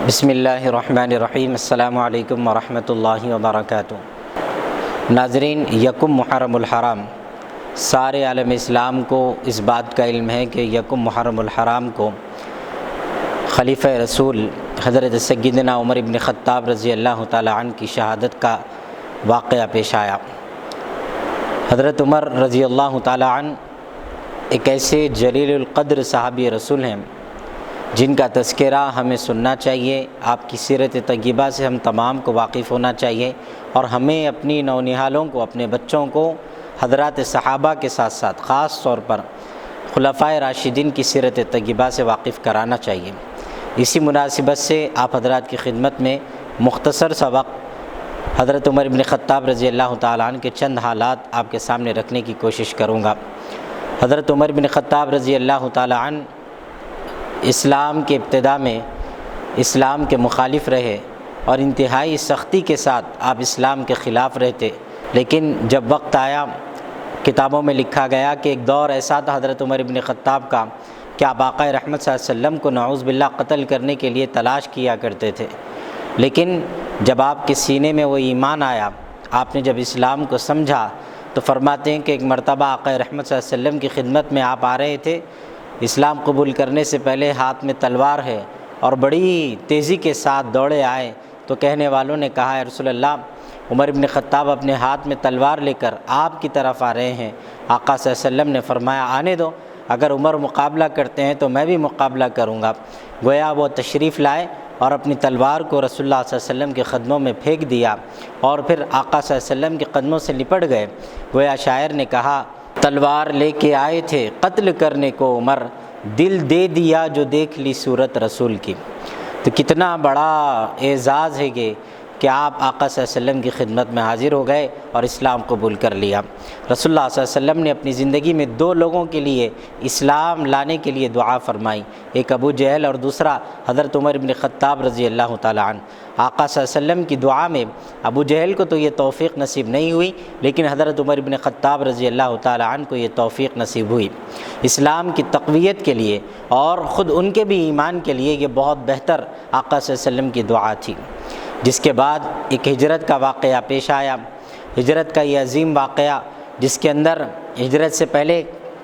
بسم اللہ الرحمن الرحیم۔ السلام علیکم ورحمۃ اللہ وبرکاتہ۔ ناظرین، یکم محرم الحرام، سارے عالم اسلام کو اس بات کا علم ہے کہ یکم محرم الحرام کو خلیفہ رسول حضرت سیدنا عمر بن خطاب رضی اللہ تعالی عنہ کی شہادت کا واقعہ پیش آیا۔ حضرت عمر رضی اللہ تعالی عنہ ایک ایسے جلیل القدر صحابی رسول ہیں جن کا تذکرہ ہمیں سننا چاہیے۔ آپ کی سیرت طیبہ سے ہم تمام کو واقف ہونا چاہیے، اور ہمیں اپنی نونہالوں کو، اپنے بچوں کو حضرات صحابہ کے ساتھ ساتھ خاص طور پر خلفائے راشدین کی سیرت طیبہ سے واقف کرانا چاہیے۔ اسی مناسبت سے آپ حضرات کی خدمت میں مختصر سا وقت حضرت عمر بن خطاب رضی اللہ تعالیٰ عنہ کے چند حالات آپ کے سامنے رکھنے کی کوشش کروں گا۔ حضرت عمر بن خطاب رضی اللہ تعالیٰ عنہ اسلام کے ابتدا میں اسلام کے مخالف رہے، اور انتہائی سختی کے ساتھ آپ اسلام کے خلاف رہتے، لیکن جب وقت آیا، کتابوں میں لکھا گیا کہ ایک دور ایسا تھا حضرت عمر بن خطاب کا کہ آپ آقا رحمت صلی اللہ علیہ وسلم کو نعوذ باللہ قتل کرنے کے لیے تلاش کیا کرتے تھے، لیکن جب آپ کے سینے میں وہ ایمان آیا، آپ نے جب اسلام کو سمجھا، تو فرماتے ہیں کہ ایک مرتبہ آقا رحمت صلی اللہ علیہ وسلم کی خدمت میں آپ آ رہے تھے، اسلام قبول کرنے سے پہلے ہاتھ میں تلوار ہے، اور بڑی تیزی کے ساتھ دوڑے آئے، تو کہنے والوں نے کہا، اے رسول اللہ، عمر بن خطاب اپنے ہاتھ میں تلوار لے کر آپ کی طرف آ رہے ہیں۔ آقا صلی اللہ علیہ وسلم نے فرمایا، آنے دو، اگر عمر مقابلہ کرتے ہیں تو میں بھی مقابلہ کروں گا۔ گویا وہ تشریف لائے اور اپنی تلوار کو رسول اللہ صلی اللہ علیہ وسلم کے قدموں میں پھینک دیا، اور پھر آقا صلی اللہ علیہ وسلم کے قدموں سے لپٹ گئے۔ گویا شاعر نے کہا، تلوار لے کے آئے تھے قتل کرنے کو عمر، دل دے دیا جو دیکھ لی صورت رسول کی۔ تو کتنا بڑا اعزاز ہے یہ کہ آپ آقا صلی اللہ علیہ وسلم کی خدمت میں حاضر ہو گئے اور اسلام قبول کر لیا۔ رسول اللہ صلی اللہ علیہ وسلم نے اپنی زندگی میں دو لوگوں کے لیے اسلام لانے کے لیے دعا فرمائی، ایک ابو جہل اور دوسرا حضرت عمر بن خطاب رضی اللہ تعالیٰ عنہ۔ آقا صلی اللہ علیہ وسلم کی دعا میں ابو جہل کو تو یہ توفیق نصیب نہیں ہوئی، لیکن حضرت عمر بن خطاب رضی اللہ تعالیٰ عنہ کو یہ توفیق نصیب ہوئی۔ اسلام کی تقویت کے لیے اور خود ان کے بھی ایمان کے لیے یہ بہت بہتر آقا صلی اللہ علیہ وسلم کی دعا تھی۔ جس کے بعد ایک ہجرت کا واقعہ پیش آیا، ہجرت کا یہ عظیم واقعہ جس کے اندر ہجرت سے پہلے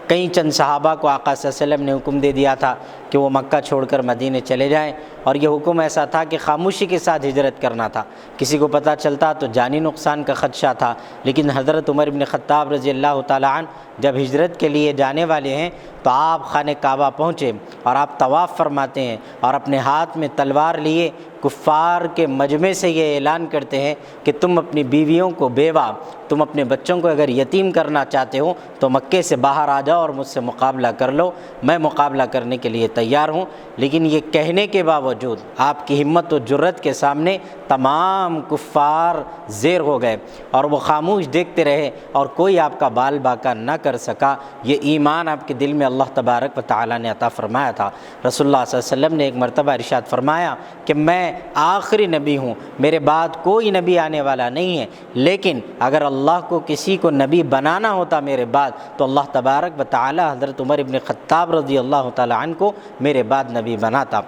کئی چند صحابہ کو آقا صلی اللہ علیہ وسلم نے حکم دے دیا تھا کہ وہ مکہ چھوڑ کر مدینے چلے جائیں، اور یہ حکم ایسا تھا کہ خاموشی کے ساتھ ہجرت کرنا تھا، کسی کو پتہ چلتا تو جانی نقصان کا خدشہ تھا۔ لیکن حضرت عمر بن خطاب رضی اللہ تعالیٰ عنہ جب ہجرت کے لیے جانے والے ہیں تو آپ خانہ کعبہ پہنچے، اور آپ طواف فرماتے ہیں، اور اپنے ہاتھ میں تلوار لیے کفار کے مجمع سے یہ اعلان کرتے ہیں کہ تم اپنی بیویوں کو بیوہ، تم اپنے بچوں کو اگر یتیم کرنا چاہتے ہو تو مکے سے باہر آ جاؤ اور مجھ سے مقابلہ کر لو، میں مقابلہ کرنے کے لیے تیار ہوں۔ لیکن یہ کہنے کے باوجود آپ کی ہمت و جرت کے سامنے تمام کفار زیر ہو گئے، اور وہ خاموش دیکھتے رہے، اور کوئی آپ کا بال باکا نہ کر سکا۔ یہ ایمان آپ کے دل میں اللہ تبارک و تعالیٰ نے عطا فرمایا تھا۔ رسول اللہ صلی اللہ علیہ وسلم نے ایک مرتبہ ارشاد فرمایا کہ میں آخری نبی ہوں، میرے بعد کوئی نبی آنے والا نہیں ہے، لیکن اگر اللہ کو کسی کو نبی بنانا ہوتا میرے بعد تو اللہ تبارک و تعالی حضرت عمر بن خطاب رضی اللہ تعالی عنہ کو میرے بعد نبی بناتا۔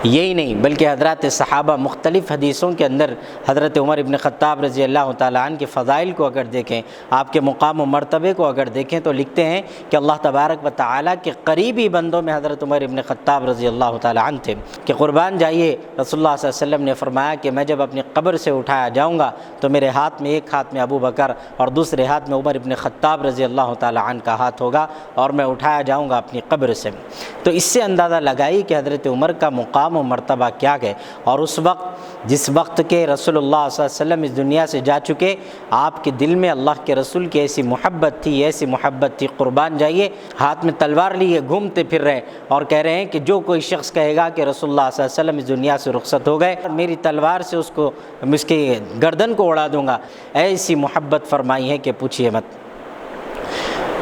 یہی نہیں بلکہ حضرات صحابہ مختلف حدیثوں کے اندر حضرت عمر بن خطاب رضی اللہ تعالیٰ عنہ کے فضائل کو اگر دیکھیں، آپ کے مقام و مرتبے کو اگر دیکھیں، تو لکھتے ہیں کہ اللہ تبارک و تعالیٰ کے قریبی بندوں میں حضرت عمر بن خطاب رضی اللہ تعالیٰ عنہ تھے کہ قربان جائیے، رسول اللہ صلی اللہ علیہ وسلم نے فرمایا کہ میں جب اپنی قبر سے اٹھایا جاؤں گا تو میرے ہاتھ میں ایک ہاتھ میں ابو بکر اور دوسرے ہاتھ میں عمر بن خطاب رضی اللہ تعالیٰ عنہ کا ہاتھ ہوگا، اور میں اٹھایا جاؤں گا اپنی قبر سے۔ تو اس سے اندازہ لگائی کہ حضرت عمر کا مقام و مرتبہ کیا ہے، اور اس وقت جس وقت کے رسول اللہ صلی اللہ علیہ وسلم اس دنیا سے جا چکے، آپ کے دل میں اللہ کے رسول کی ایسی محبت تھی، ایسی محبت تھی، قربان جائیے، ہاتھ میں تلوار لیے گھومتے پھر رہے اور کہہ رہے ہیں کہ جو کوئی شخص کہے گا کہ رسول اللہ صلی اللہ علیہ وسلم اس دنیا سے رخصت ہو گئے، میری تلوار سے اس کی گردن کو اڑا دوں گا، ایسی محبت فرمائی ہے کہ پوچھیے مت۔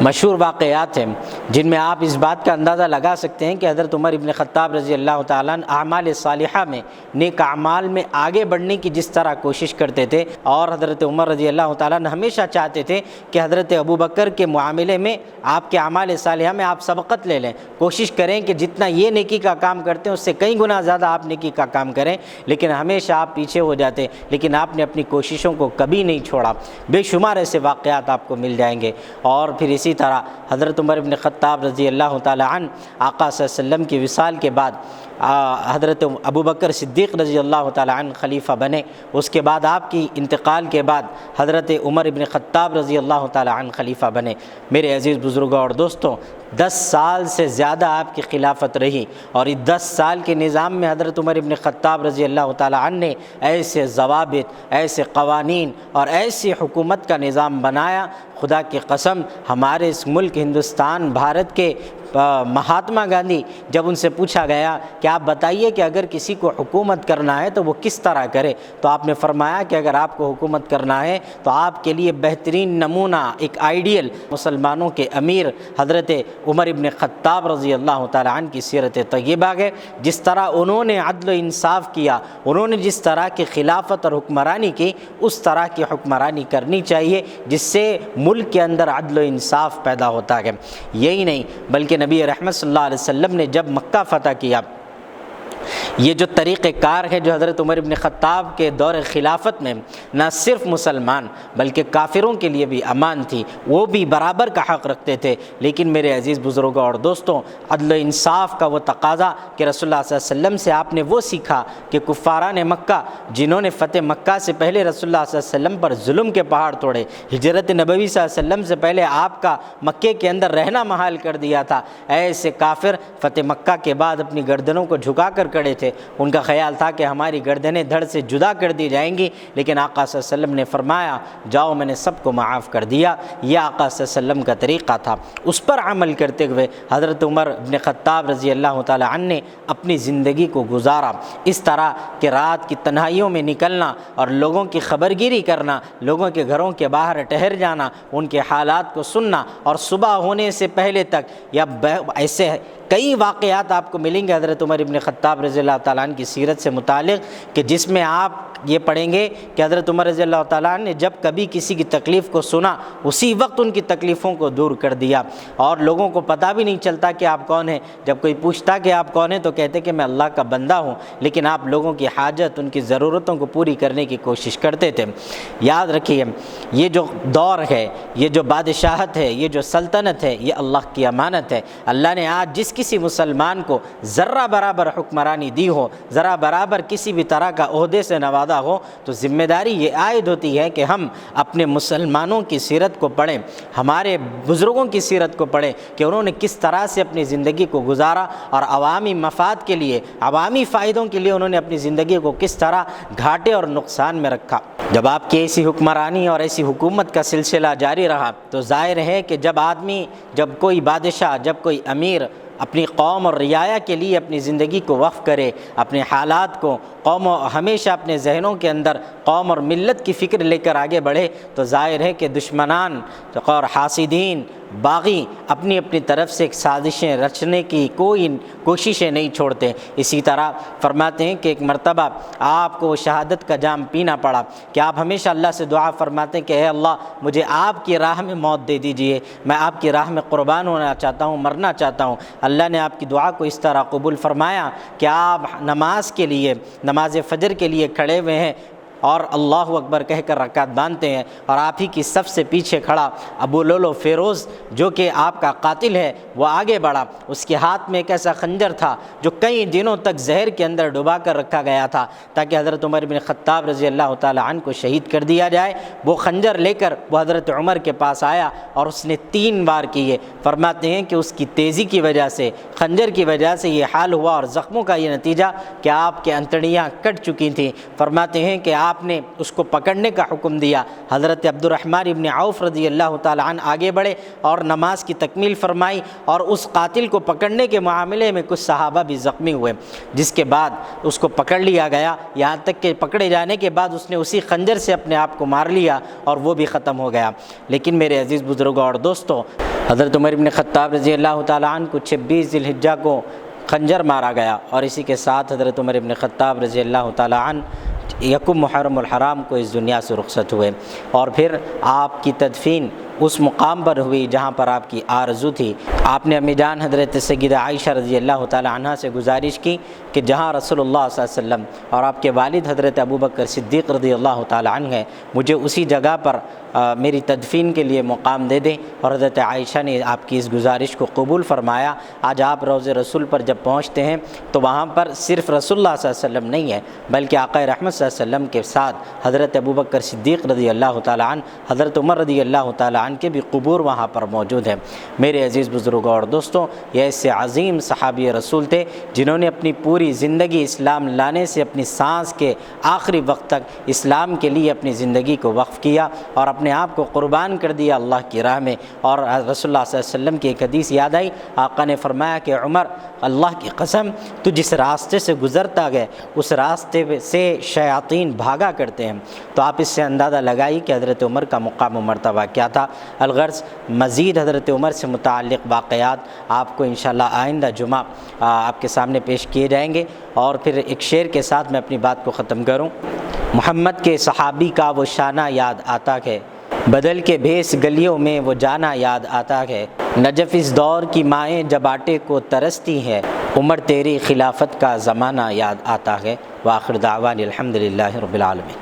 مشہور واقعات ہیں جن میں آپ اس بات کا اندازہ لگا سکتے ہیں کہ حضرت عمر ابن خطاب رضی اللہ تعالیٰ عنہ اعمال صالحہ میں، نیک اعمال میں آگے بڑھنے کی جس طرح کوشش کرتے تھے، اور حضرت عمر رضی اللہ تعالیٰ عنہ ہمیشہ چاہتے تھے کہ حضرت ابوبکر کے معاملے میں، آپ کے اعمال صالحہ میں آپ سبقت لے لیں، کوشش کریں کہ جتنا یہ نیکی کا کام کرتے ہیں اس سے کئی گنا زیادہ آپ نیکی کا کام کریں، لیکن ہمیشہ آپ پیچھے ہو جاتے، لیکن آپ نے اپنی کوششوں کو کبھی نہیں چھوڑا۔ بے شمار ایسے واقعات آپ کو مل جائیں گے۔ اور پھر اسی طرح حضرت عمر بن خطاب رضی اللہ تعالیٰ عنہ آقا صلی اللہ علیہ وسلم کی وصال کے بعد حضرت ابوبکر صدیق رضی اللہ تعالیٰ عنہ خلیفہ بنے، اس کے بعد آپ کی انتقال کے بعد حضرت عمر بن خطاب رضی اللہ تعالیٰ عنہ خلیفہ بنے۔ میرے عزیز بزرگوں اور دوستوں، 10 سال سے زیادہ آپ کی خلافت رہی، اور اس 10 سال کے نظام میں حضرت عمر بن خطاب رضی اللہ تعالیٰ عنہ نے ایسے ضوابط، ایسے قوانین اور ایسی حکومت کا نظام بنایا، خدا کی قسم ہمارے اس ملک ہندوستان بھارت کے مہاتما گاندھی، جب ان سے پوچھا گیا کہ آپ بتائیے کہ اگر کسی کو حکومت کرنا ہے تو وہ کس طرح کرے، تو آپ نے فرمایا کہ اگر آپ کو حکومت کرنا ہے تو آپ کے لیے بہترین نمونہ، ایک آئیڈیل مسلمانوں کے امیر حضرت عمر ابن خطاب رضی اللہ تعالیٰ عنہ کی سیرت طیبہ ہے۔ جس طرح انہوں نے عدل و انصاف کیا، انہوں نے جس طرح کی خلافت اور حکمرانی کی، اس طرح کی حکمرانی کرنی چاہیے جس سے ملک کے اندر عدل و انصاف پیدا ہوتا ہے۔ یہی نہیں بلکہ نبی رحمت صلی اللہ علیہ وسلم نے جب مکہ فتح کیا، یہ جو طریقہ کار ہے جو حضرت عمر بن خطاب کے دور خلافت میں نہ صرف مسلمان بلکہ کافروں کے لیے بھی امان تھی، وہ بھی برابر کا حق رکھتے تھے، لیکن میرے عزیز بزرگوں اور دوستوں، عدل و انصاف کا وہ تقاضا کہ رسول اللہ صلی اللہ علیہ وسلم سے آپ نے وہ سیکھا کہ کفاران مکہ جنہوں نے فتح مکہ سے پہلے رسول اللہ صلی اللہ علیہ وسلم پر ظلم کے پہاڑ توڑے، ہجرت نبوی صلی اللہ علیہ وسلم سے پہلے آپ کا مکے کے اندر رہنا محال کر دیا تھا، ایسے کافر فتح مکہ کے بعد اپنی گردنوں کو جھکا کر کھڑے تھے، ان کا خیال تھا کہ ہماری گردنیں دھڑ سے جدا کر دی جائیں گی، لیکن آقا صلی اللہ علیہ وسلم نے فرمایا جاؤ میں نے سب کو معاف کر دیا۔ یہ آقا صلی اللہ علیہ وسلم کا طریقہ تھا، اس پر عمل کرتے ہوئے حضرت عمر بن خطاب رضی اللہ تعالیٰ عنہ نے اپنی زندگی کو گزارا۔ اس طرح کہ رات کی تنہائیوں میں نکلنا اور لوگوں کی خبرگیری کرنا، لوگوں کے گھروں کے باہر ٹہر جانا، ان کے حالات کو سننا، اور صبح ہونے سے پہلے تک یا ایسے کئی واقعات آپ کو ملیں گے حضرت عمر بن خطاب رضی اللہ تعالیٰ عنہ کی سیرت سے متعلق کہ جس میں آپ یہ پڑھیں گے کہ حضرت عمر رضی اللہ تعالیٰ عنہ نے جب کبھی کسی کی تکلیف کو سنا اسی وقت ان کی تکلیفوں کو دور کر دیا، اور لوگوں کو پتہ بھی نہیں چلتا کہ آپ کون ہیں۔ جب کوئی پوچھتا کہ آپ کون ہیں تو کہتے کہ میں اللہ کا بندہ ہوں، لیکن آپ لوگوں کی حاجت، ان کی ضرورتوں کو پوری کرنے کی کوشش کرتے تھے۔ یاد رکھیے یہ جو دور ہے، یہ جو بادشاہت ہے، یہ جو سلطنت ہے، یہ اللہ کی امانت ہے۔ اللہ نے آج جس کسی مسلمان کو ذرہ برابر حکمرانی دی ہو، ذرا برابر کسی بھی طرح کا عہدے سے نوازا ہو، تو ذمہ داری یہ عائد ہوتی ہے کہ ہم اپنے مسلمانوں کی سیرت کو پڑھیں، ہمارے بزرگوں کی سیرت کو پڑھیں کہ انہوں نے کس طرح سے اپنی زندگی کو گزارا، اور عوامی مفاد کے لیے، عوامی فائدوں کے لیے انہوں نے اپنی زندگی کو کس طرح گھاٹے اور نقصان میں رکھا۔ جب آپ کی ایسی حکمرانی اور ایسی حکومت کا سلسلہ جاری رہا تو ظاہر ہے کہ جب کوئی بادشاہ، جب کوئی امیر اپنی قوم اور رعایا کے لیے اپنی زندگی کو وقف کرے، اپنے حالات کو قوم ہمیشہ اپنے ذہنوں کے اندر قوم اور ملت کی فکر لے کر آگے بڑھے، تو ظاہر ہے کہ دشمنان اور حاسدین، باغی اپنی اپنی طرف سے سازشیں رچنے کی کوئی کوششیں نہیں چھوڑتے۔ اسی طرح فرماتے ہیں کہ ایک مرتبہ آپ کو شہادت کا جام پینا پڑا کہ آپ ہمیشہ اللہ سے دعا فرماتے ہیں کہ اے اللہ مجھے آپ کی راہ میں موت دے دیجئے، میں آپ کی راہ میں قربان ہونا چاہتا ہوں، مرنا چاہتا ہوں۔ اللہ نے آپ کی دعا کو اس طرح قبول فرمایا کہ آپ نماز کے لیے، نماز فجر کے لیے کھڑے ہوئے ہیں اور اللہ اکبر کہہ کر رکعت باندھتے ہیں، اور آپ ہی کی صف سے پیچھے کھڑا ابو لولو فیروز جو کہ آپ کا قاتل ہے وہ آگے بڑھا، اس کے ہاتھ میں ایک ایسا خنجر تھا جو کئی دنوں تک زہر کے اندر ڈبا کر رکھا گیا تھا تاکہ حضرت عمر بن خطاب رضی اللہ تعالی عنہ کو شہید کر دیا جائے۔ وہ خنجر لے کر وہ حضرت عمر کے پاس آیا اور اس نے 3 بار کیے۔ فرماتے ہیں کہ اس کی تیزی کی وجہ سے، خنجر کی وجہ سے یہ حال ہوا، اور زخموں کا یہ نتیجہ کہ آپ کے انتڑیاں کٹ چکی تھیں۔ فرماتے ہیں کہ آپ نے اس کو پکڑنے کا حکم دیا۔ حضرت عبد الرحمن ابن عوف رضی اللہ تعالی عنہ آگے بڑھے اور نماز کی تکمیل فرمائی، اور اس قاتل کو پکڑنے کے معاملے میں کچھ صحابہ بھی زخمی ہوئے، جس کے بعد اس کو پکڑ لیا گیا، یہاں تک کہ پکڑے جانے کے بعد اس نے اسی خنجر سے اپنے آپ کو مار لیا اور وہ بھی ختم ہو گیا۔ لیکن میرے عزیز بزرگوں اور دوستوں، حضرت عمر بن خطاب رضی اللہ تعالیٰ عنہ کو 26 ذی الحجہ کو خنجر مارا گیا، اور اسی کے ساتھ حضرت عمر بن خطاب رضی اللہ تعالیٰ عنہ یکم محرم الحرام کو اس دنیا سے رخصت ہوئے، اور پھر آپ کی تدفین اس مقام پر ہوئی جہاں پر آپ کی آرزو تھی۔ آپ نے امی جان حضرت سیدہ عائشہ رضی اللہ تعالی عنہ سے گزارش کی کہ جہاں رسول اللہ صلی اللہ علیہ وسلم اور آپ کے والد حضرت ابوبکر صدیق رضی اللہ تعالی عنہ ہیں، مجھے اسی جگہ پر میری تدفین کے لیے مقام دے دیں، اور حضرت عائشہ نے آپ کی اس گزارش کو قبول فرمایا۔ آج آپ روضہ رسول پر جب پہنچتے ہیں تو وہاں پر صرف رسول اللہ صلی اللہ علیہ وسلم نہیں ہے، بلکہ آقا رحمت صلی اللہ علیہ وسلم کے ساتھ حضرت ابوبکر صدیق رضی اللہ تعالی عنہ، حضرت عمر رضی اللہ تعالی عنہ کے بھی قبور وہاں پر موجود ہیں۔ میرے عزیز بزرگوں اور دوستوں، یہ ایسے عظیم صحابی رسول تھے جنہوں نے اپنی پوری زندگی اسلام لانے سے اپنی سانس کے آخری وقت تک اسلام کے لیے اپنی زندگی کو وقف کیا اور اپنے آپ کو قربان کر دیا اللہ کی راہ میں۔ اور رسول اللہ صلی اللہ علیہ وسلم کی ایک حدیث یاد آئی، آقا نے فرمایا کہ عمر، اللہ کی قسم تو جس راستے سے گزرتا گئے اس راستے سے شیاطین بھاگا کرتے ہیں۔ تو آپ اس سے اندازہ لگائی کہ حضرت عمر کا مقام و مرتبہ کیا تھا۔ الغرض مزید حضرت عمر سے متعلق واقعات آپ کو انشاءاللہ آئندہ جمعہ آپ کے سامنے پیش کیے جائیں گے، اور پھر ایک شعر کے ساتھ میں اپنی بات کو ختم کروں۔ محمد کے صحابی کا وہ شانہ یاد آتا ہے، بدل کے بھیس گلیوں میں وہ جانا یاد آتا ہے، نجف اس دور کی مائیں جب آٹے کو ترستی ہیں، عمر تیری خلافت کا زمانہ یاد آتا ہے۔ وآخر دعوان الحمدللہ رب العالمین۔